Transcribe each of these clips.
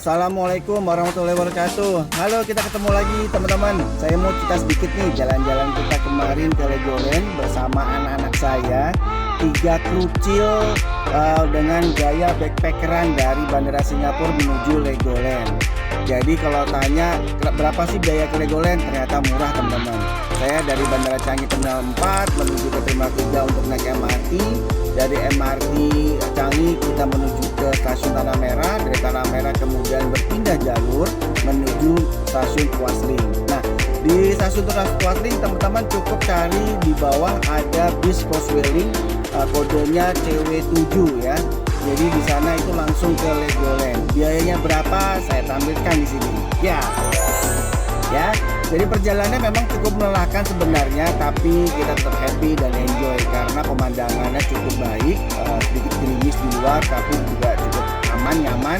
Assalamualaikum warahmatullahi wabarakatuh. Halo, kita ketemu lagi teman-teman. Saya mau cerita sedikit nih jalan-jalan kita kemarin ke Legoland bersama anak-anak saya. 3 krucil dengan gaya backpackeran dari Bandara Singapura menuju Legoland. Jadi kalau tanya berapa sih biaya ke Legoland, ternyata murah teman-teman. Saya dari Bandara Changi Terminal 4 menuju ke Terminal 3 untuk naik MRT. Dari MRT Changi kita menuju ke stasiun Tanah Merah. Dari Tanah Merah kemudian berpindah jalur menuju stasiun Tuas Link. Nah, di stasiun Tuas Link teman-teman cukup cari di bawah ada bis Causeway Link, kodenya CW7 ya. Jadi di sana itu langsung ke Legoland. Biayanya berapa? Saya tampilkan di sini. Ya. Jadi perjalanannya memang cukup melelahkan sebenarnya, tapi kita tetap happy dan enjoy karena pemandangannya cukup baik, sedikit gerimis di luar, tapi juga cukup aman, nyaman.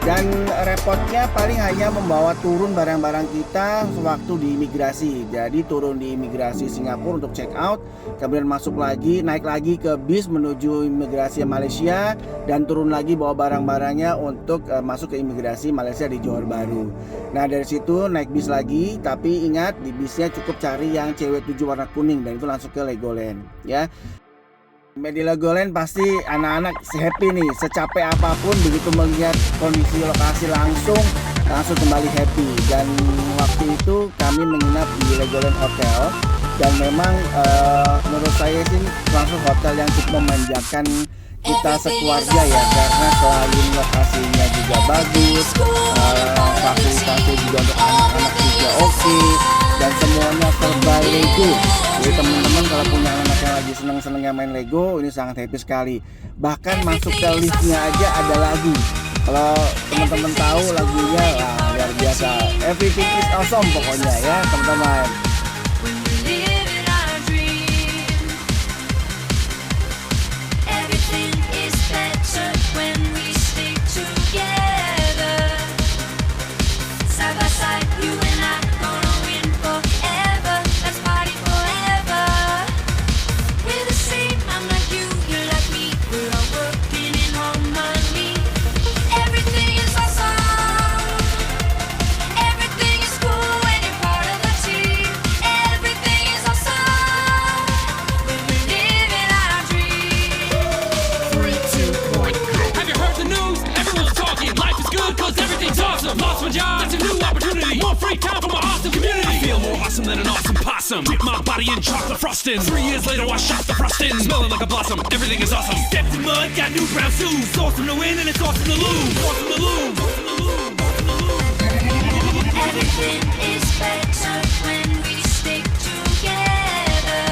Dan repotnya paling hanya membawa turun barang-barang kita sewaktu di imigrasi. Jadi turun di imigrasi Singapura untuk check out, kemudian masuk lagi, naik lagi ke bis menuju imigrasi Malaysia, dan turun lagi bawa barang-barangnya untuk masuk ke imigrasi Malaysia di Johor Bahru. Nah dari situ naik bis lagi, tapi ingat di bisnya cukup cari yang CW7 warna kuning dan itu langsung ke Legoland ya. Di Legoland pasti anak-anak happy nih, secapek apapun begitu melihat kondisi lokasi langsung kembali happy. Dan waktu itu kami menginap di Legoland Hotel dan memang menurut saya sih langsung hotel yang cukup memanjakan kita sekeluarga ya, karena selain lokasinya juga bagus, fasilitasnya juga untuk anak-anak juga oke, dan semuanya serba Lego. Jadi teman-teman kalau punya anak yang lagi seneng-senengnya main Lego, ini sangat happy sekali. Bahkan masuk ke liftnya aja ada lagu. Kalau teman-teman tahu lagunya, luar biasa. Everything is awesome pokoknya ya teman-teman. Lost my job, that's a new opportunity. More free time for my awesome community. I feel more awesome than an awesome possum. Dip my body in chocolate frosting. 3 years later I shot the frosting. Smelling like a blossom, everything is awesome. Stepped in mud, got new brown shoes. It's awesome to win and it's awesome to lose. Awesome to lose. Everything is better when we stick together.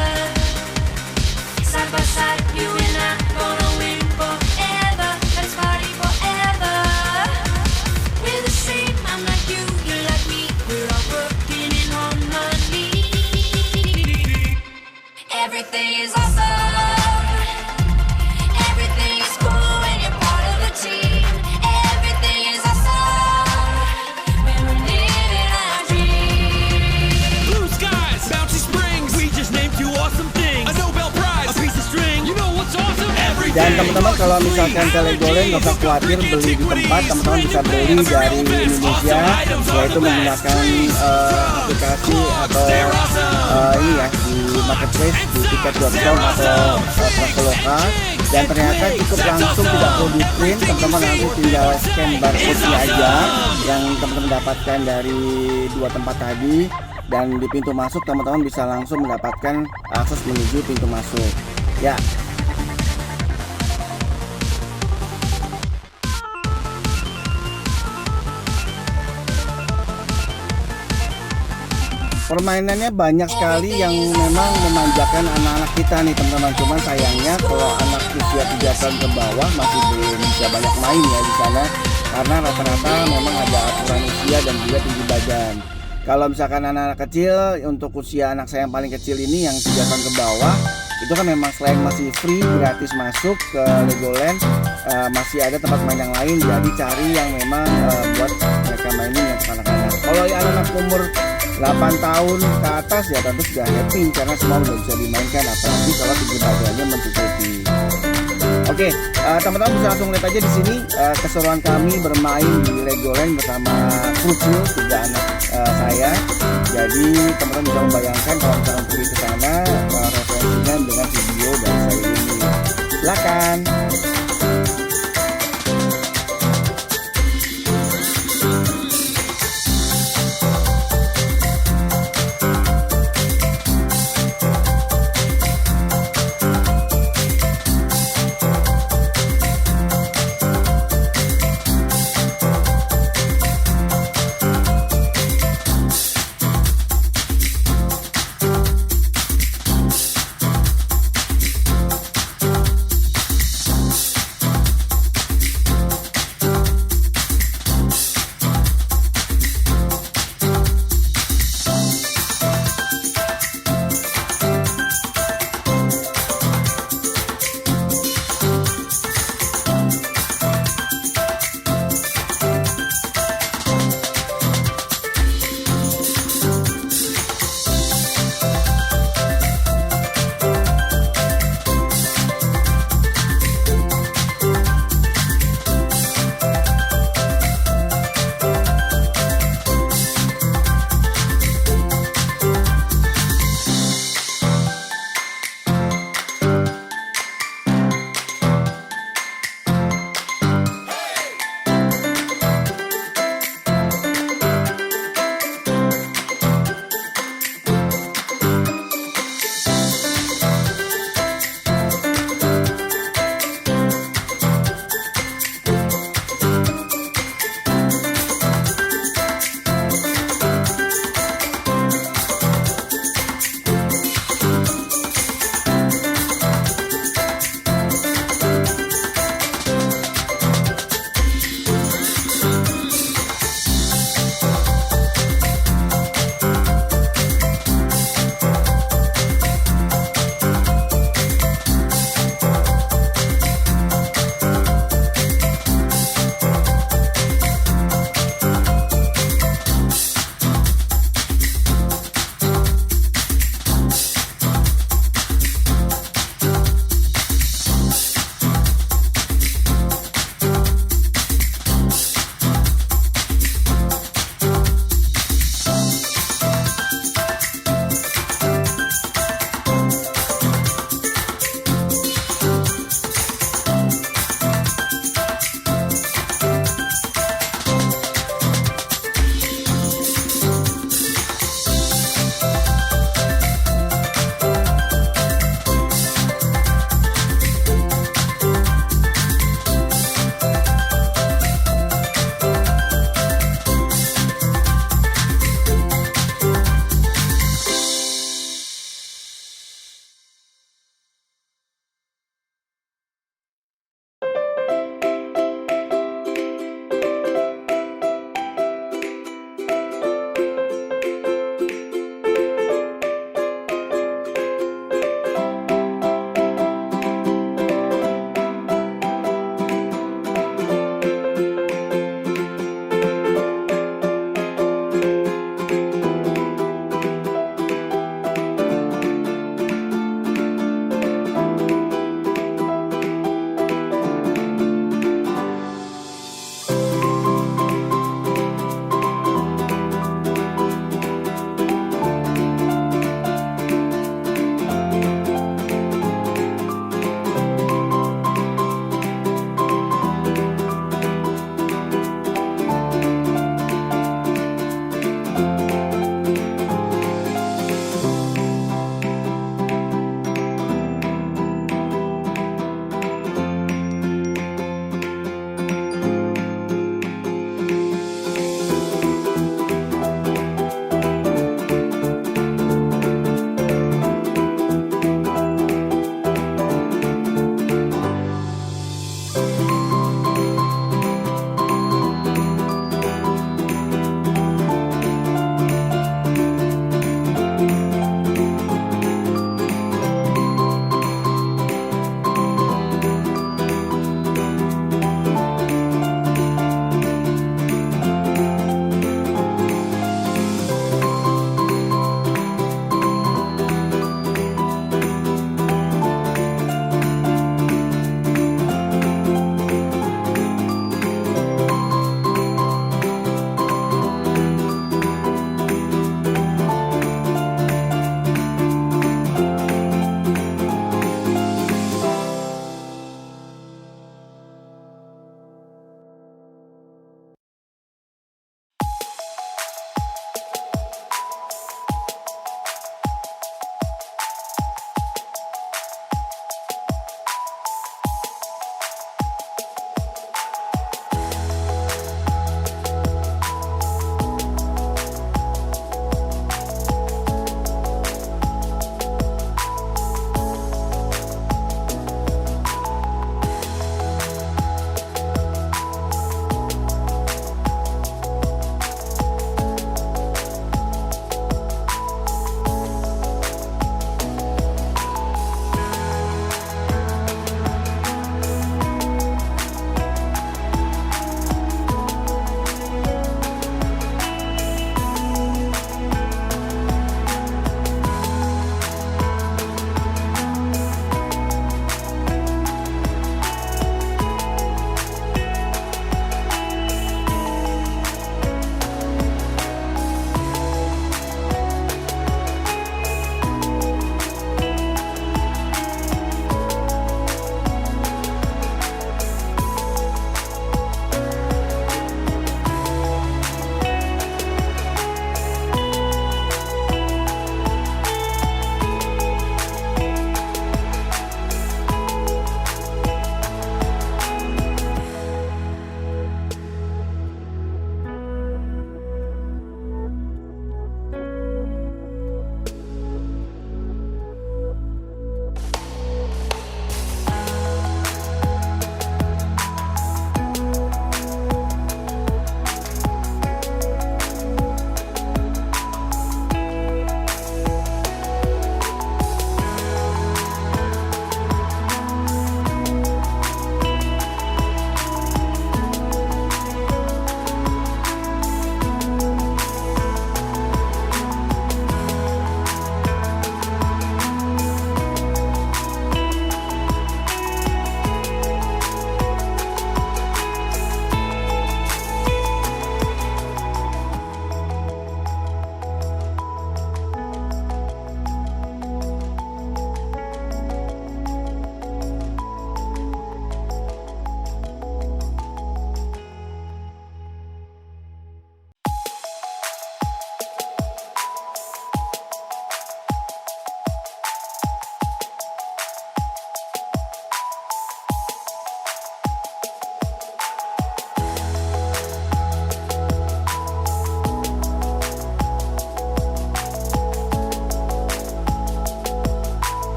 Side by side, you and I gonna win forever. Let's party forever. We're the same, I'm like you, you're like me. We're all working in harmony. Everything is awesome. Everything is cool when you're part of a team. Everything is awesome when we're living our dreams. Blue skies, bouncy springs. We just named you awesome things. A Nobel Prize, a piece of string. You know what's awesome? Dan teman-teman kalau misalkan ke Legoland nggak usah khawatir beli di tempat, teman-teman bisa beli dari Indonesia, yaitu menggunakan aplikasi atau ini ya di marketplace di tiket.com atau Traveloka. Dan ternyata cukup langsung, tidak perlu di print, teman-teman nanti tinggal scan barcode-nya aja yang teman-teman dapatkan dari 2 tempat tadi, dan di pintu masuk teman-teman bisa langsung mendapatkan akses menuju pintu masuk ya. Permainannya banyak sekali yang memang memanjakan anak-anak kita nih teman-teman. Cuman sayangnya kalau anak usia 3 tahun ke bawah masih belum bisa banyak main ya di sana, karena rata-rata memang ada aturan usia dan juga tinggi badan. Kalau misalkan anak-anak kecil, untuk usia anak saya yang paling kecil ini yang 3 tahun ke bawah, itu kan memang selain masih free, gratis masuk ke Legoland, masih ada tempat main yang lain. Jadi cari yang memang buat mereka mainin yang anak-anak. Kalau yang anak umur 8 tahun ke atas ya tentu sudah happy karena semua udah bisa dimainkan, apalagi kalau tinggi badannya mencukupi. Oke, teman-teman bisa langsung lihat aja di sini keseruan kami bermain di Legoland bersama kru tiga anak saya. Jadi teman-teman bisa membayangkan kalau misalkan pergi ke sana referensinya dengan video dari saya ini. Silakan.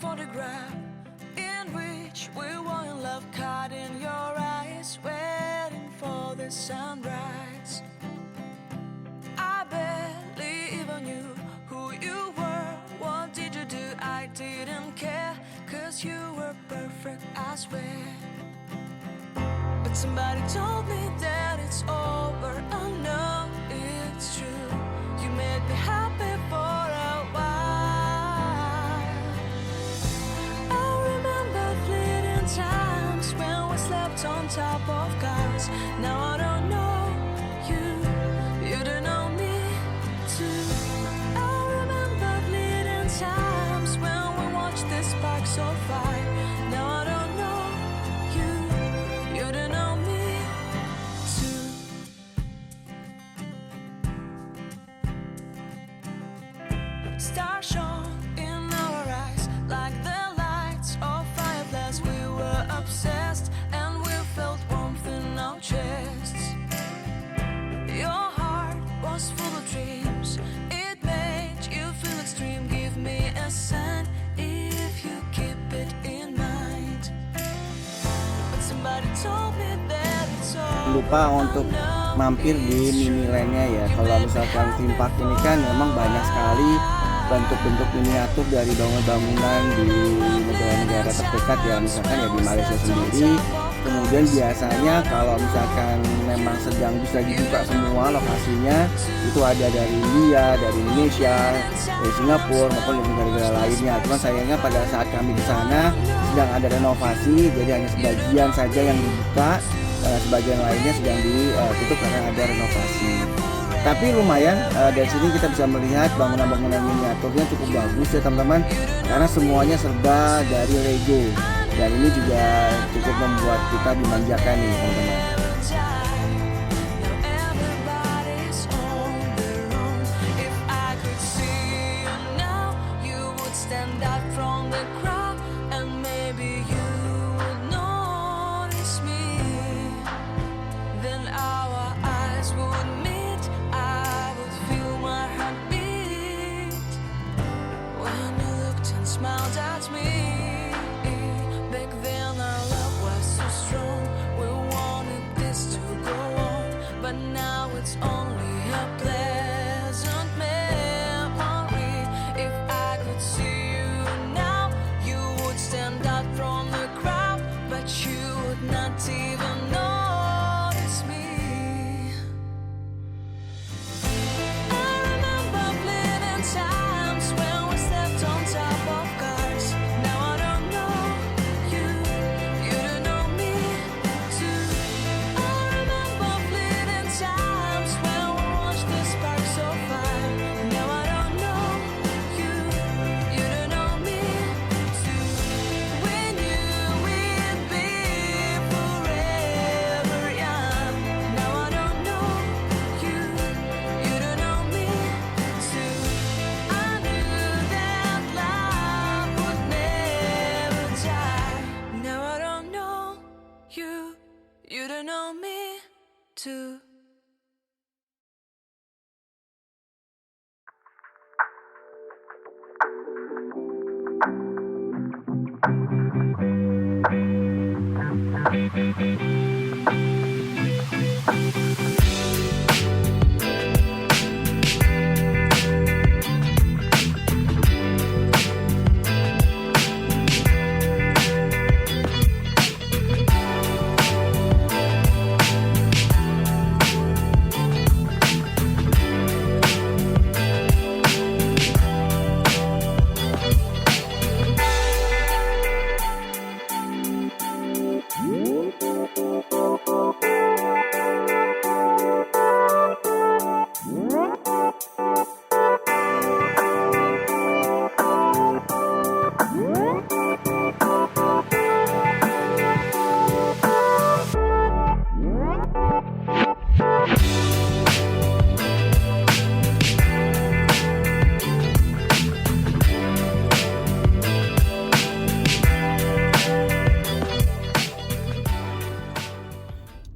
photograph in which we were in love, caught in your eyes, waiting for the sunrise. I barely even knew who you were. What did you do? I didn't care, 'cause you were perfect, I swear. But somebody told me that it's over. Oh no, it's true. You made me happy for a while. I remember fleeting times when we slept on top of cars. Now I don't know you, you don't know me too. I remember fleeting times when we watched the sparks of fire. Now I don't know you, you don't know me too. Stars shone in our eyes like the lights of fireflies. We were obsessed and we felt warmth in our chests. Your heart was full of dreams. It made you feel extreme. Give me a sign if you keep it in mind. But somebody told me that it's all Lupa untuk mampir di mini land-nya ya. Kalau misalkan theme park ini kan memang banyak sekali bentuk-bentuk miniatur dari bangunan-bangunan di negara-negara terdekat ya, misalkan ya di Malaysia sendiri. Kemudian biasanya kalau misalkan memang sedang bisa dibuka semua lokasinya, itu ada dari India, dari Indonesia, dari Singapura maupun dari negara-negara lainnya. Cuma sayangnya pada saat kami di sana sedang ada renovasi, jadi hanya sebagian saja yang dibuka, sebagian lainnya sedang ditutup karena ada renovasi. Tapi lumayan, dari sini kita bisa melihat bangunan-bangunan miniaturnya cukup bagus ya teman-teman, karena semuanya serba dari Lego, dan ini juga cukup membuat kita dimanjakan nih teman-teman. Smiled at me. Back then our love was so strong. We wanted this to go on, but now it's only a pleasant memory. If I could see you now, you would stand out from the crowd, but you would not even notice me. I remember fleeting times when we slept on top of cars. Now I don't know you, you don't know me too. I remember fleeting times when we watched the sparks of fire. Now I don't know you, you don't know me too. We knew we'd be forever young. Now I don't know you, you don't know me too. I knew that love would never die. Now I don't know you, you don't know me too.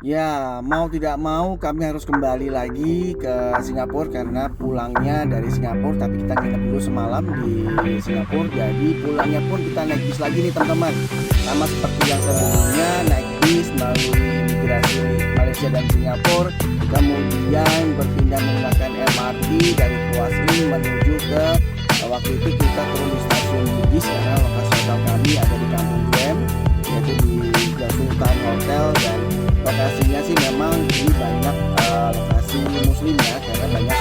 Ya, mau tidak mau kami harus kembali lagi ke Singapura karena pulangnya dari Singapura, tapi kita nginep dulu semalam di Singapura. Jadi pulangnya pun kita naik bis lagi nih teman-teman. Sama seperti yang sebelumnya, naik bis melalui imigrasi Malaysia dan Singapura, kemudian berpindah menggunakan MRT dari Tuas Link menuju ke waktu itu kita turun di stasiun Bugis karena lokasi hotel kami ada di Kampung Gem, yaitu di Sultan Hotel, dan lokasinya sih memang ini banyak lokasi muslim ya, karena banyak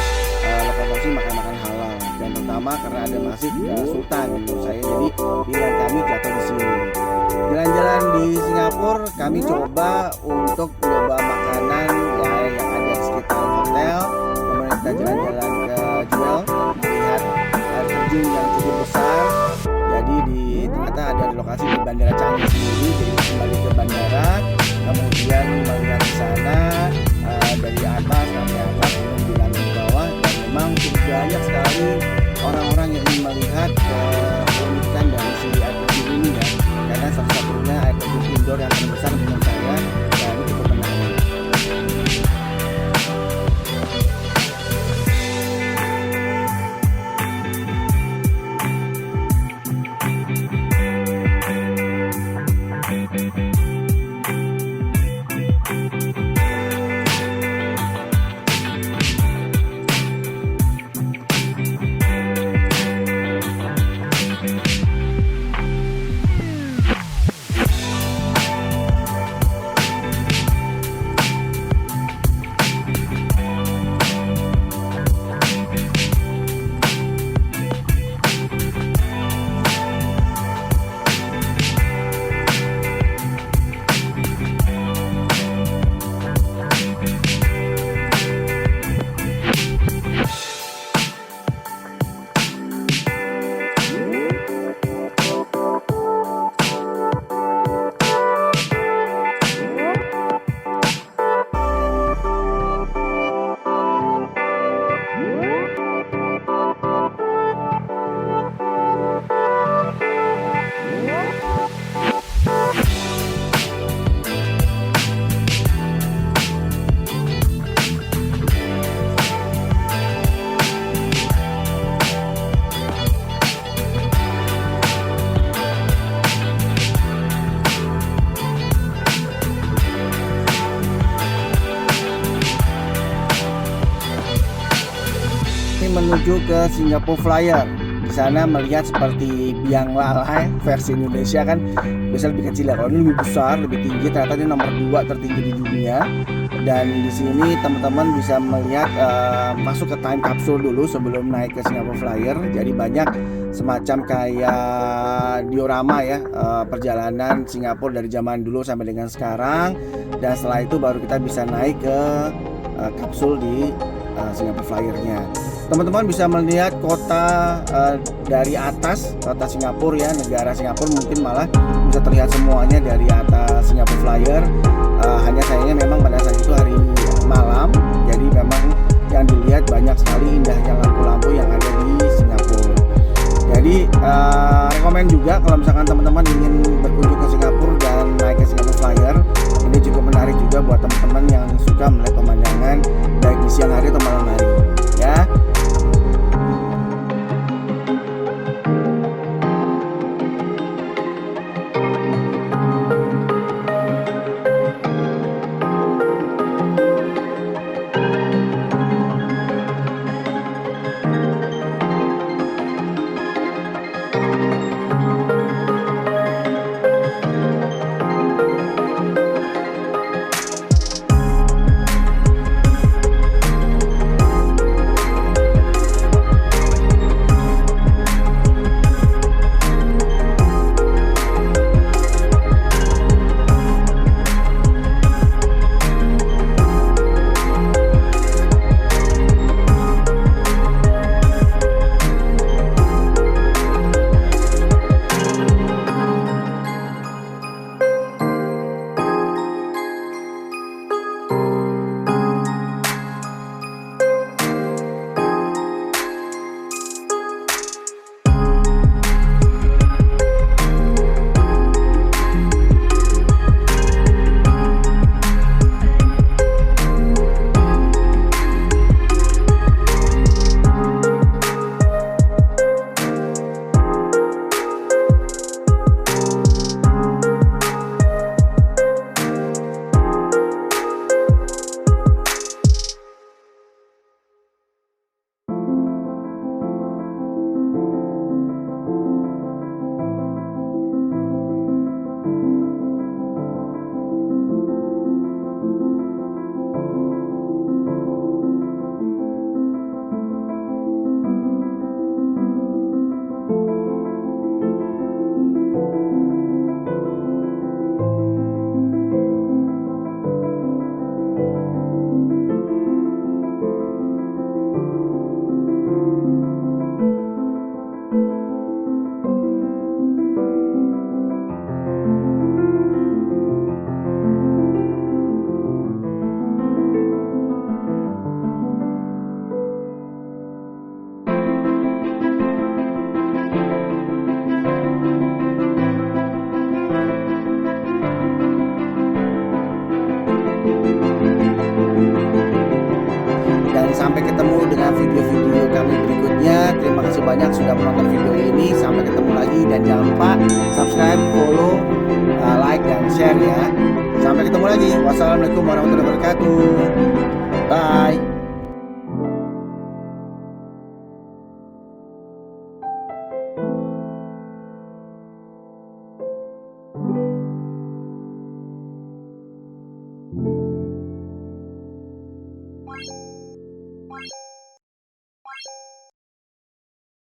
lokasi makan-makan halal, dan terutama karena ada masjid Sultan menurut saya, jadi pilihan kami jatuh di sini. Jalan-jalan di Singapura kami coba untuk coba makanan ya yang ada di sekitar hotel, kemudian kita jalan-jalan ke Jewel melihat air terjun yang cukup besar. Jadi ternyata ada di lokasi di Bandara Changi sendiri, jadi kembali ke bandara, kemudian melihat di sana dari atas sampai atas kemudian di lantai bawah, dan memang cukup banyak sekali orang-orang yang ingin melihat keunikan dari si air terjun ini ya, karena satu-satunya air terjun indoor yang terbesar menurut saya, dan ini cukup menarik. Menuju ke Singapore Flyer. Di sana melihat seperti biang lalai versi Indonesia kan biasa lebih kecil ya, kalau ini lebih besar, lebih tinggi, ternyata ini nomor 2 tertinggi di dunia. Dan di sini teman-teman bisa melihat masuk ke time capsule dulu sebelum naik ke Singapore Flyer. Jadi banyak semacam kayak diorama ya, perjalanan Singapura dari zaman dulu sampai dengan sekarang, dan setelah itu baru kita bisa naik ke kapsul di Singapore Flyer-nya. Teman-teman bisa melihat kota dari atas, kota Singapura ya, negara Singapura mungkin malah bisa terlihat semuanya dari atas Singapore Flyer. Hanya sayangnya memang pada saat itu hari malam, jadi memang yang dilihat banyak sekali indahnya lampu-lampu yang ada di Singapura. Jadi rekomen juga kalau misalkan teman-teman ingin berkunjung ke Singapura dan naik ke Singapore Flyer, ini cukup menarik juga buat teman-teman yang suka melihat pemandangan baik di siang hari atau malam hari ya. Intinya terima kasih banyak sudah menonton video ini. Sampai ketemu lagi dan jangan lupa subscribe, follow, like dan share ya. Sampai ketemu lagi. Wassalamualaikum warahmatullahi wabarakatuh. Bye.